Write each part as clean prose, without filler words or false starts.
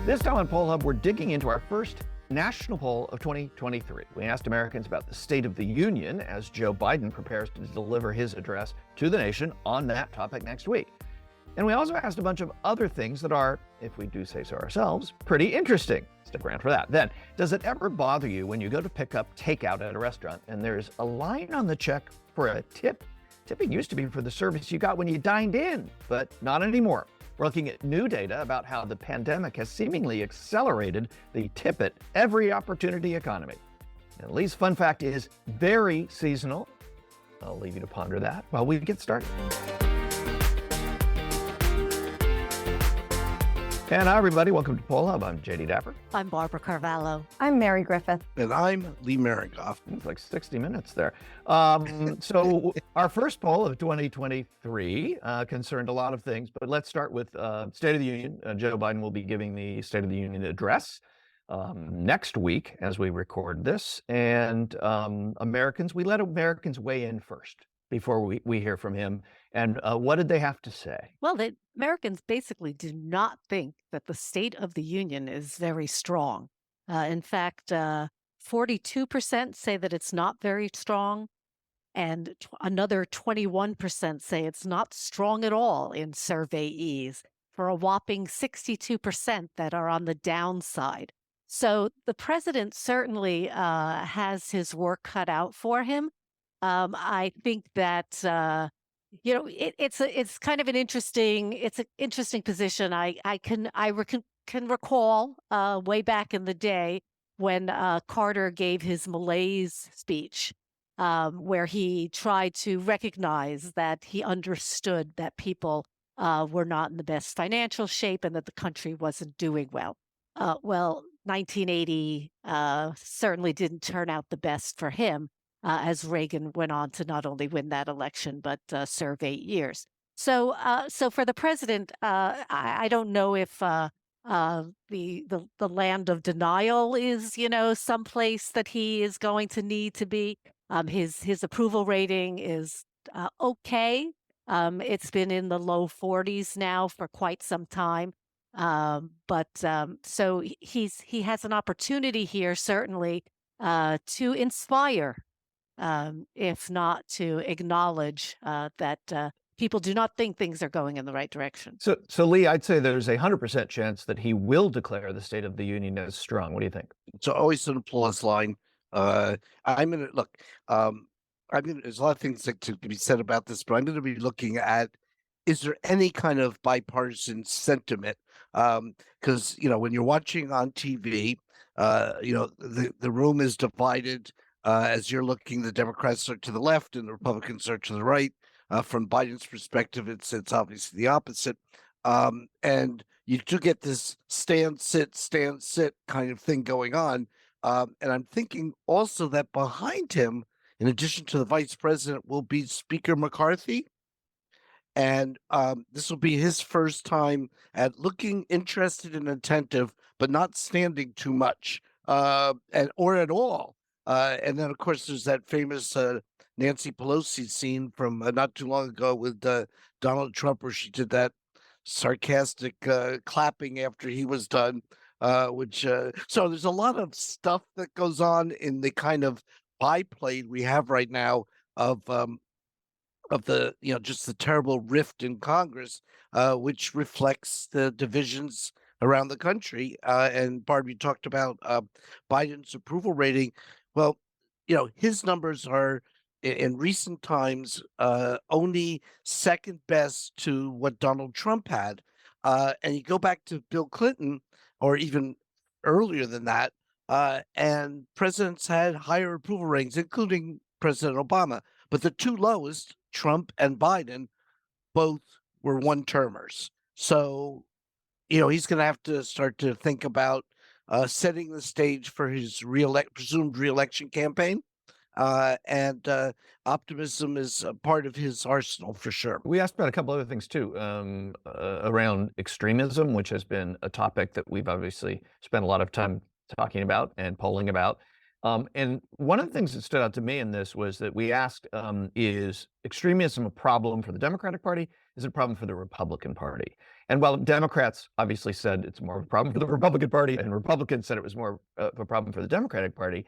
This time on Poll Hub, we're digging into our first national poll of 2023. We asked Americans about the State of the Union as Joe Biden prepares to deliver his address to the nation on that topic next week. And we also asked a bunch of other things that are, if we do say so ourselves, pretty interesting. Stick around for that. Then, does it ever bother you when you go to pick up takeout at a restaurant and there's a line on the check for a tip? Tipping used to be for the service you got when you dined in, but not anymore. We're looking at new data about how the pandemic has seemingly accelerated the tip at every opportunity economy. And Lee's fun fact is very seasonal. I'll leave you to ponder that while we get started. And hi, everybody. Welcome to Poll Hub. I'm JD Dapper. I'm Barbara Carvalho. I'm Mary Griffith. And I'm Lee Marigoff. It's like 60 minutes there. So our first poll of 2023 concerned a lot of things, but let's start with State of the Union. Joe Biden will be giving the State of the Union address next week as we record this. And we let Americans weigh in first before we hear from him. And what did they have to say? Well, Americans basically do not think that the State of the Union is very strong. In fact, 42% say that it's not very strong, and another 21% say it's not strong at all in surveyees, for a whopping 62% that are on the downside. So the president certainly has his work cut out for him. I think that it's kind of an interesting position. I can recall way back in the day when Carter gave his malaise speech, where he tried to recognize that he understood that people were not in the best financial shape and that the country wasn't doing well. 1980 certainly didn't turn out the best for him. As Reagan went on to not only win that election, but serve 8 years. So for the president, I don't know if the land of denial is, someplace that he is going to need to be. His approval rating is okay. It's been in the low 40s now for quite some time. So he has an opportunity here, certainly, to inspire. If not to acknowledge that people do not think things are going in the right direction. So Lee, I'd say there's 100% chance that he will declare the State of the Union as strong. What do you think? It's always an applause line. There's a lot of things that could be said about this, but I'm going to be looking at, is there any kind of bipartisan sentiment? Because, when you're watching on TV, the room is divided. As you're looking, the Democrats are to the left and the Republicans are to the right. From Biden's perspective, it's obviously the opposite. And you do get this stand, sit kind of thing going on. And I'm thinking also that behind him, in addition to the vice president, will be Speaker McCarthy. And this will be his first time at looking interested and attentive, but not standing too much or at all. And then, of course, there's that famous Nancy Pelosi scene from not too long ago with Donald Trump, where she did that sarcastic clapping after he was done. So there's a lot of stuff that goes on in the kind of biplane we have right now of the just the terrible rift in Congress, which reflects the divisions around the country. And Barb, you talked about Biden's approval rating. Well, his numbers are in recent times only second best to what Donald Trump had. And you go back to Bill Clinton, or even earlier than that, and presidents had higher approval ratings, including President Obama. But the two lowest, Trump and Biden, both were one-termers. So, he's going to have to start to think about setting the stage for his presumed reelection campaign. And optimism is a part of his arsenal for sure. We asked about a couple other things too, around extremism, which has been a topic that we've obviously spent a lot of time talking about and polling about. And one of the things that stood out to me in this was that we asked, is extremism a problem for the Democratic Party? Is it a problem for the Republican Party? And while Democrats obviously said it's more of a problem for the Republican Party, and Republicans said it was more of a problem for the Democratic Party,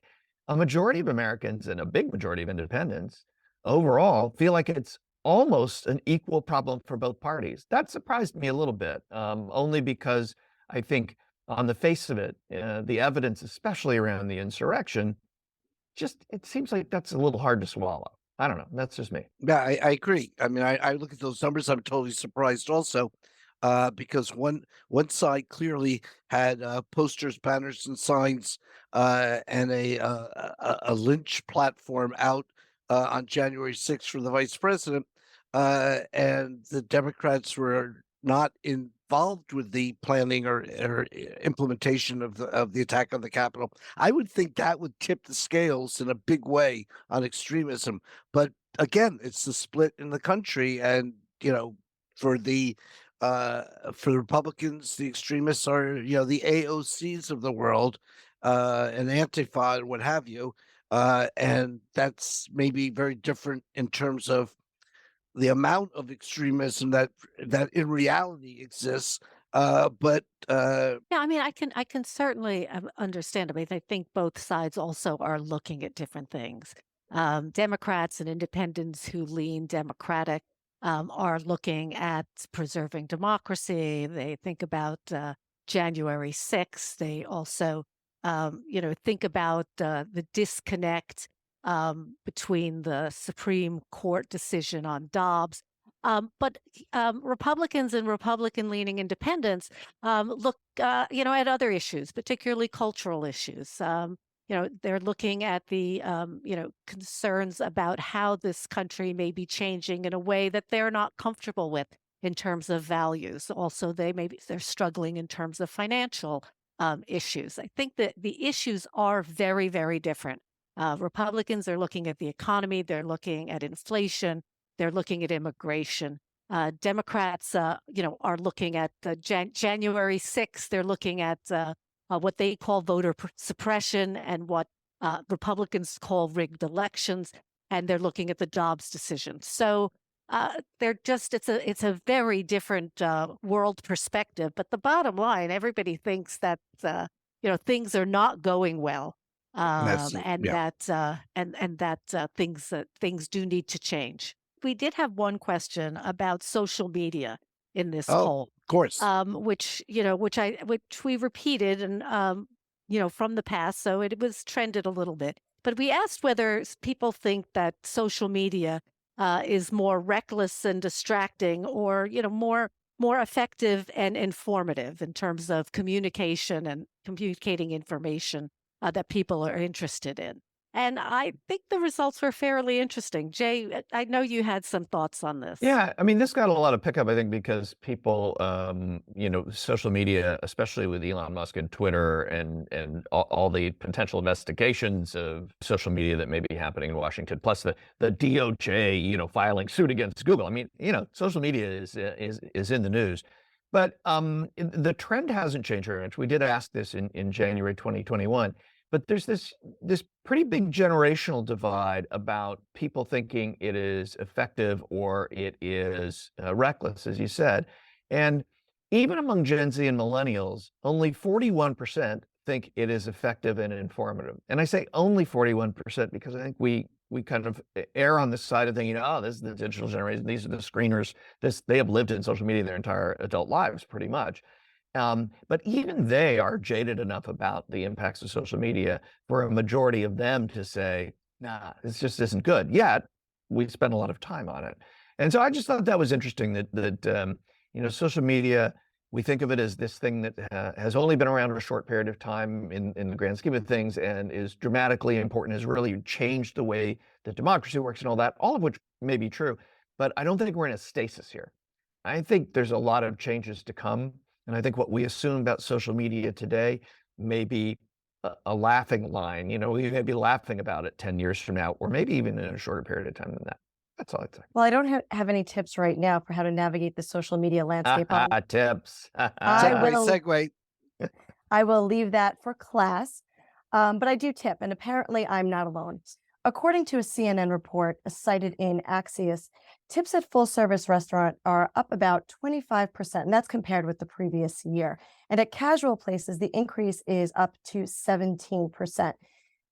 a majority of Americans and a big majority of independents overall feel like it's almost an equal problem for both parties. That surprised me a little bit, only because I think on the face of it, the evidence, especially around the insurrection, just it seems like that's a little hard to swallow. I don't know. That's just me. Yeah, I agree. I mean, I look at those numbers, I'm totally surprised also, because one side clearly had posters, banners, and signs, and a lynch platform out on January 6th for the vice president, and the Democrats were not involved with the planning or implementation of the attack on the Capitol. I would think that would tip the scales in a big way on extremism, but again, it's the split in the country, and for the Republicans, the extremists are the AOCs of the world, and Antifa and what have you, and that's maybe very different in terms of the amount of extremism that in reality exists. But Yeah, I mean, I can certainly understand. I mean, I think both sides also are looking at different things. Democrats and independents who lean Democratic are looking at preserving democracy. They think about January 6th. They also, think about the disconnect between the Supreme Court decision on Dobbs. But Republicans and Republican-leaning independents look, at other issues, particularly cultural issues. They're looking at the, concerns about how this country may be changing in a way that they're not comfortable with in terms of values. Also, they're struggling in terms of financial issues. I think that the issues are very, very different. Republicans are looking at the economy, they're looking at inflation, they're looking at immigration. Democrats, are looking at January 6th. They're looking at what they call voter suppression and what Republicans call rigged elections, and they're looking at the Dobbs decision. So it's a very different world perspective. But the bottom line, everybody thinks that things are not going well, that's and yeah. that things do need to change. We did have one question about social media in this Oh, poll, of course. which we repeated and from the past, so it was trended a little bit. But we asked whether people think that social media is more reckless and distracting, or more effective and informative in terms of communication and communicating information that people are interested in. And I think the results were fairly interesting. Jay, I know you had some thoughts on this. Yeah, I mean, this got a lot of pickup, I think, because people, social media, especially with Elon Musk and Twitter and all the potential investigations of social media that may be happening in Washington, plus the DOJ, filing suit against Google. I mean, social media is in the news. But the trend hasn't changed very much. We did ask this in January 2021. But there's this pretty big generational divide about people thinking it is effective or it is reckless, as you said. And even among Gen Z and millennials, only 41% think it is effective and informative. And I say only 41% because I think we kind of err on the side of thinking, oh, this is the digital generation. These are the screeners. They have lived in social media their entire adult lives, pretty much. But even they are jaded enough about the impacts of social media for a majority of them to say, nah, this just isn't good. Yet we spend a lot of time on it. And so I just thought that was interesting that social media, we think of it as this thing that has only been around for a short period of time in the grand scheme of things and is dramatically important, has really changed the way that democracy works and all that, all of which may be true. But I don't think we're in a stasis here. I think there's a lot of changes to come. And I think what we assume about social media today may be a laughing line. We may be laughing about it 10 years from now, or maybe even in a shorter period of time than that. That's all I'd say. Well, I don't have any tips right now for how to navigate the social media landscape. Tips. Segue. I will leave that for class. But I do tip, and apparently I'm not alone. According to a CNN report cited in Axios, tips at full service restaurant are up about 25%, and that's compared with the previous year. And at casual places, the increase is up to 17%.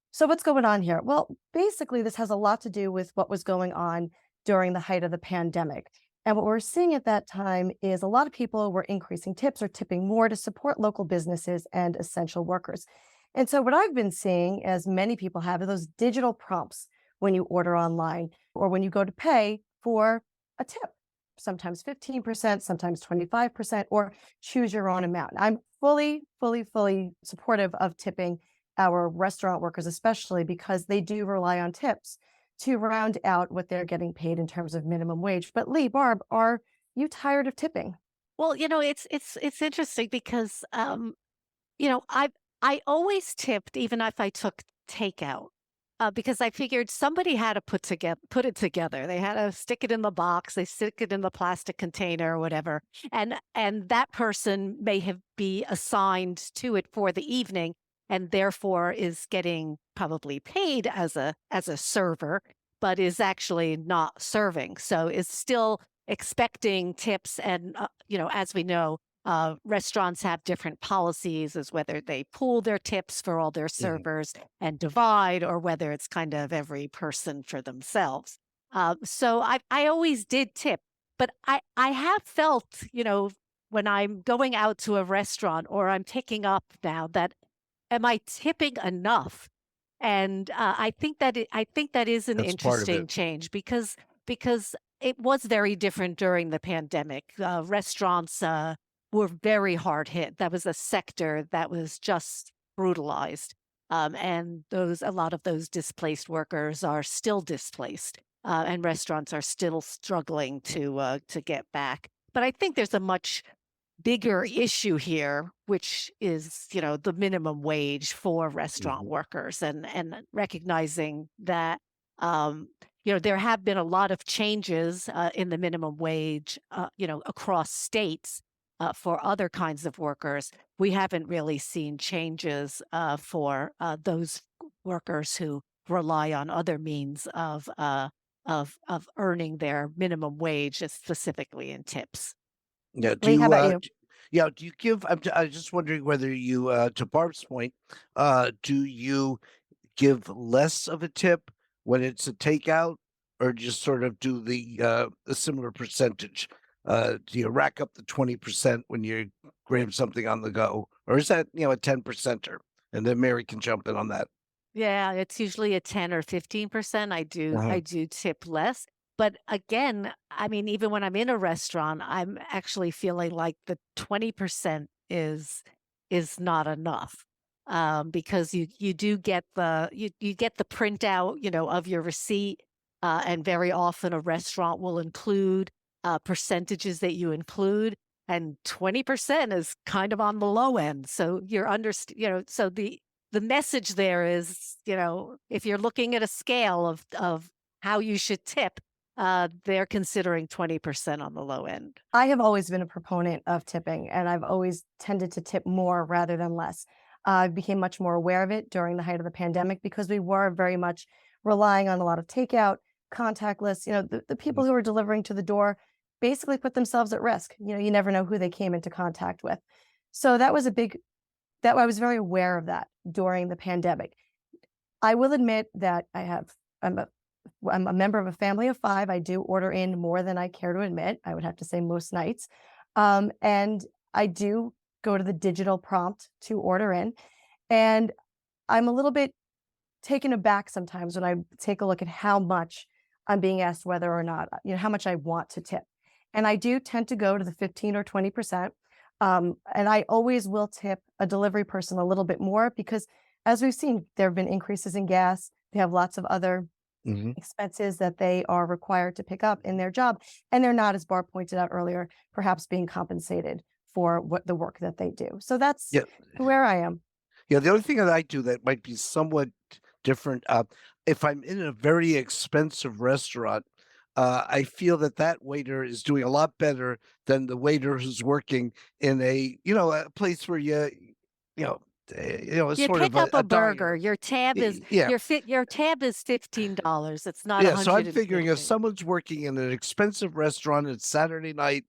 So, what's going on here? Well, basically, this has a lot to do with what was going on during the height of the pandemic. And what we're seeing at that time is a lot of people were increasing tips or tipping more to support local businesses and essential workers. And so, what I've been seeing, as many people have, are those digital prompts when you order online or when you go to pay for a tip, sometimes 15%, sometimes 25%, or choose your own amount. I'm fully supportive of tipping our restaurant workers, especially because they do rely on tips to round out what they're getting paid in terms of minimum wage. But Lee, Barb, are you tired of tipping? Well, it's interesting because I always tipped even if I took takeout, because I figured somebody had to put it together. They had to stick it in the box, they stick it in the plastic container or whatever, and that person may have be assigned to it for the evening, and therefore is getting probably paid as a server, but is actually not serving. So is still expecting tips, and as we know, restaurants have different policies as whether they pool their tips for all their Mhm. servers and divide, or whether it's kind of every person for themselves. So I always did tip, but I have felt, when I'm going out to a restaurant or I'm picking up now, that am I tipping enough? And I think that is an That's part of interesting it. change, because it was very different during the pandemic. Restaurants were very hard hit. That was a sector that was just brutalized. And a lot of those displaced workers are still displaced, and restaurants are still struggling to get back. But I think there's a much bigger issue here, which is, the minimum wage for restaurant Mhm. workers, and recognizing that, there have been a lot of changes in the minimum wage, across states for other kinds of workers. We haven't really seen changes for those workers who rely on other means of earning their minimum wage, specifically in tips. Yeah, Lee, how about you? do you give I'm just wondering whether you, to Barb's point, do you give less of a tip when it's a takeout, or just sort of do a similar percentage? Do you rack up the 20% when you grab something on the go, or is that, a 10%er? And then Mary can jump in on that. Yeah, it's usually a 10 or 15%. I Uh-huh. do tip less. But again, I mean, even when I'm in a restaurant, I'm actually feeling like the 20% is not enough. Because you do get you get the printout, of your receipt. And very often a restaurant will include percentages that you include. And 20% is kind of on the low end. So so the message there is, if you're looking at a scale of how you should tip, they're considering 20% on the low end. I have always been a proponent of tipping, and I've always tended to tip more rather than less. I became much more aware of it during the height of the pandemic because we were very much relying on a lot of takeout, contactless. The Mhm. people who were delivering to the door basically put themselves at risk. You never know who they came into contact with. So that was a big, that I was very aware of that during the pandemic. I will admit that I'm a member of a family of 5. I do order in more than I care to admit. I would have to say most nights. And I do go to the digital prompt to order in. And I'm a little bit taken aback sometimes when I take a look at how much I'm being asked whether or not, how much I want to tip. And I do tend to go to the 15 or 20%. And I always will tip a delivery person a little bit more because, as we've seen, there have been increases in gas. They have lots of other Mhm. expenses that they are required to pick up in their job. And they're not, as Barb pointed out earlier, perhaps being compensated for what the work that they do. So that's Yeah. where I am. Yeah, the only thing that I do that might be somewhat different, if I'm in a very expensive restaurant, I feel that that waiter is doing a lot better than the waiter who's working in a place where you know, it's You sort pick of up a diner. burger, your tab is Yeah. your tab is $15. It's not Yeah, so I'm figuring if 150. someone's working in an expensive restaurant, it's Saturday night,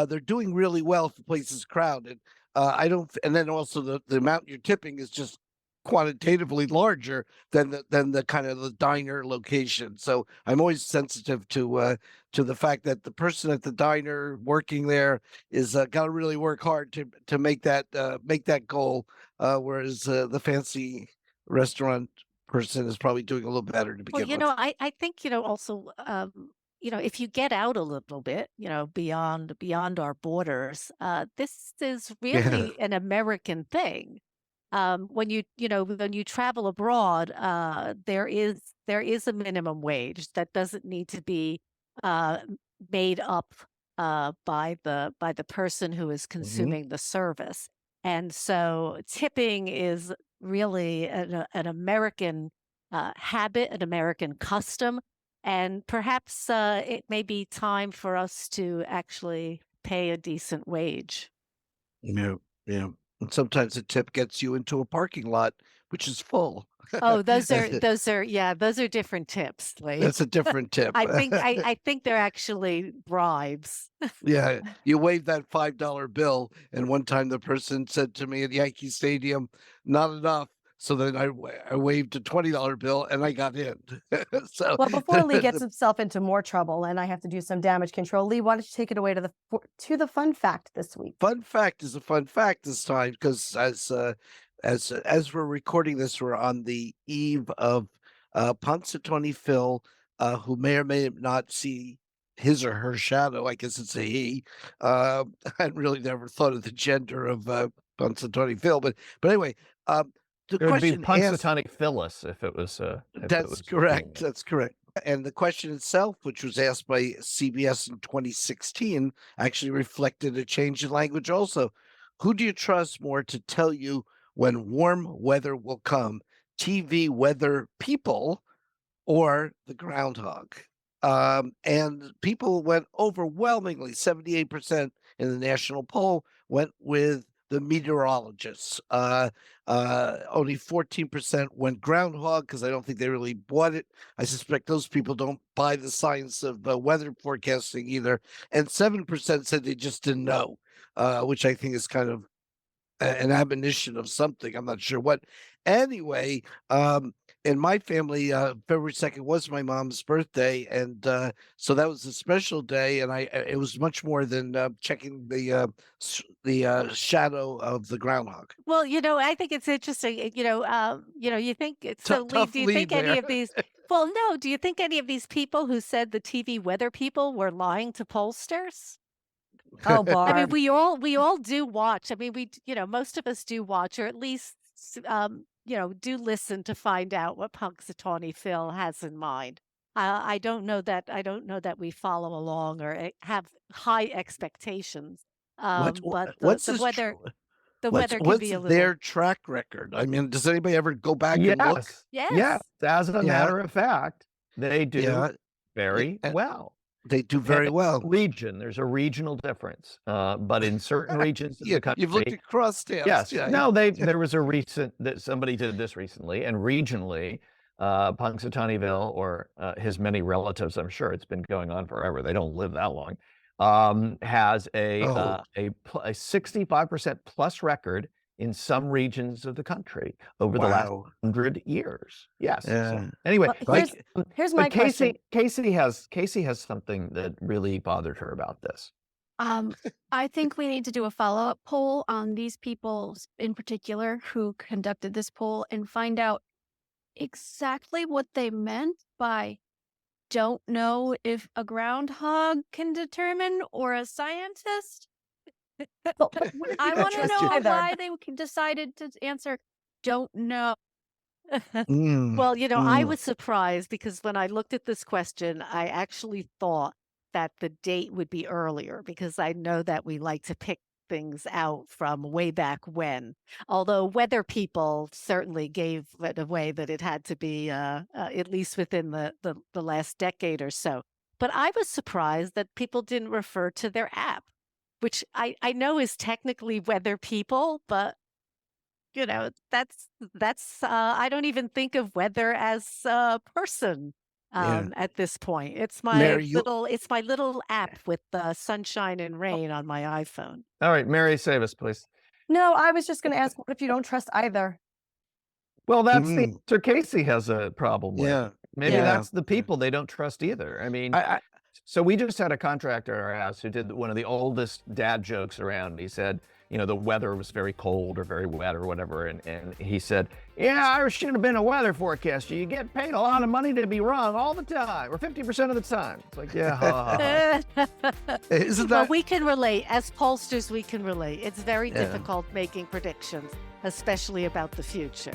they're doing really well if the place is crowded. I don't, and then also the amount you're tipping is just quantitatively larger than the kind of the diner location. So I'm always sensitive to the fact that the person at the diner working there is got to really work hard to make that goal, whereas the fancy restaurant person is probably doing a little better to Well, begin with. I think, also, if you get out a little bit, beyond our borders, this is Yeah. really an American thing. When you travel abroad, there is a minimum wage that doesn't need to be uh, made up by the person who is Hmm. consuming the service, and so tipping is really an American habit, an American custom, and perhaps it may be time for us to actually pay a decent wage. Yeah, yeah. And sometimes a tip gets you into a parking lot, which is full. Oh, those are different tips, Lee. That's a different tip. I think they're actually bribes. Yeah, you wave that $5 bill, and one time the person said to me at Yankee Stadium, "Not enough." So then I waved a $20 bill, and I got in. So Well, before Lee gets himself into more trouble and I have to do some damage control, Lee, why don't you take it away to the fun fact this week? fun fact is a fun fact this time because as we're recording this, we're on the eve of Punxsutawney Phil, who may or may not see his or her shadow. I guess it's a he. I really never thought of the gender of Punxsutawney Phil, but anyway, the It would be question asked. Punxsutawney Phyllis if it was That's a correct. female. That's correct. And the question itself, which was asked by CBS in 2016, actually reflected a change in language also. Who do you trust more to tell you when warm weather will come? TV weather people or the groundhog? And people went overwhelmingly, 78% in the national poll went with the meteorologists. Only 14% went groundhog because I don't think they really bought it. I suspect those people don't buy the science of weather forecasting either. And 7% said they just didn't know, which I think is kind of an admonition of something. I'm not sure what. Anyway, in my family, February 2nd was my mom's birthday, and so that was a special day. And it was much more than checking the shadow of the groundhog. Well, I think it's interesting. You think so, Lee. Tough Do you think lead any there. of these? Well, no. Do you think any of these people who said the TV weather people were lying to pollsters? Oh, I mean, Barb. we all do watch. I mean, most of us do watch, or at least, do listen to find out what Punxsutawney Phil has in mind. I don't know that we follow along or have high expectations. But the What's the this? weather the What's weather can what's be a their little. track record? I mean, does anybody ever go back and look? Yes, yes. Yes. As a Yeah, matter of fact, they do yeah, very yeah, well. they do And very well. there's a regional difference, but in certain regions of Yeah, the you've looked country, at cross-tabs. yes. Yeah, No, yeah. there was a recent that somebody did this recently, and regionally, Punxsutawneyville or his many relatives, I'm sure it's been going on forever. They don't live that long. Has Oh, a 65% plus record in some regions of the country over the last wow. 100 years. Yes. So Yeah. anyway, Well, Like, here's my but question. Casey has something that really bothered her about this. Um, I think we need to do a follow-up poll on these people in particular who conducted this poll and find out exactly what they meant by don't know if a groundhog can determine or a scientist. But I want to trust know either. why they decided to answer don't know. mm, Well, I mm. was surprised because when I looked at this question, I actually thought that the date would be earlier because I know that we like to pick things out from way back when. Although weather people certainly gave it away that it had to be at least within the last decade or so. But I was surprised that people didn't refer to their app, which I know is technically weather people, but that's I don't even think of weather as a person at this point. It's my Mary, you little app with sunshine and rain on my iPhone. All right, Mary, save us, please. No, I was just going to ask, what if you don't trust either? Well, that's the answer Casey has a problem with. Yeah. Maybe Yeah. that's the people they don't trust either. I mean, so we just had a contractor at our house who did one of the oldest dad jokes around. He said, the weather was very cold or very wet or whatever. And he said, yeah, I should have been a weather forecaster. You get paid a lot of money to be wrong all the time, or 50% of the time. It's like, yeah, ha, ha, ha. Isn't Well, that we can relate. As pollsters, we can relate. It's very difficult making predictions, especially about the future.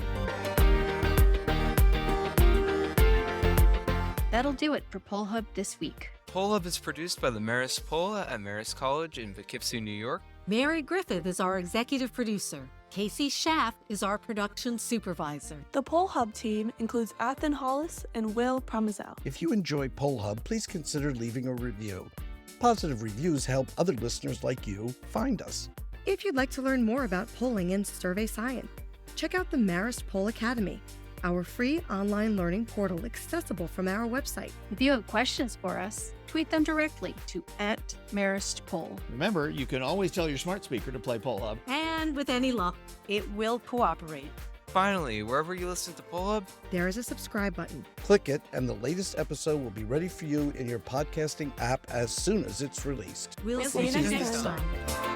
That'll do it for Poll Hub this week. Poll Hub is produced by the Marist Poll at Marist College in Poughkeepsie, New York. Mary Griffith is our executive producer. Casey Schaff is our production supervisor. The Poll Hub team includes Athen Hollis and Will Promazel. If you enjoy Poll Hub, please consider leaving a review. Positive reviews help other listeners like you find us. If you'd like to learn more about polling and survey science, check out the Marist Poll Academy, our free online learning portal accessible from our website. If you have questions for us, tweet them directly to @MaristPoll. Remember, you can always tell your smart speaker to play Poll Hub. And with any luck, it will cooperate. Finally, wherever you listen to Poll Hub, There is a subscribe button. Click it, and the latest episode will be ready for you in your podcasting app as soon as it's released. We'll see you next time.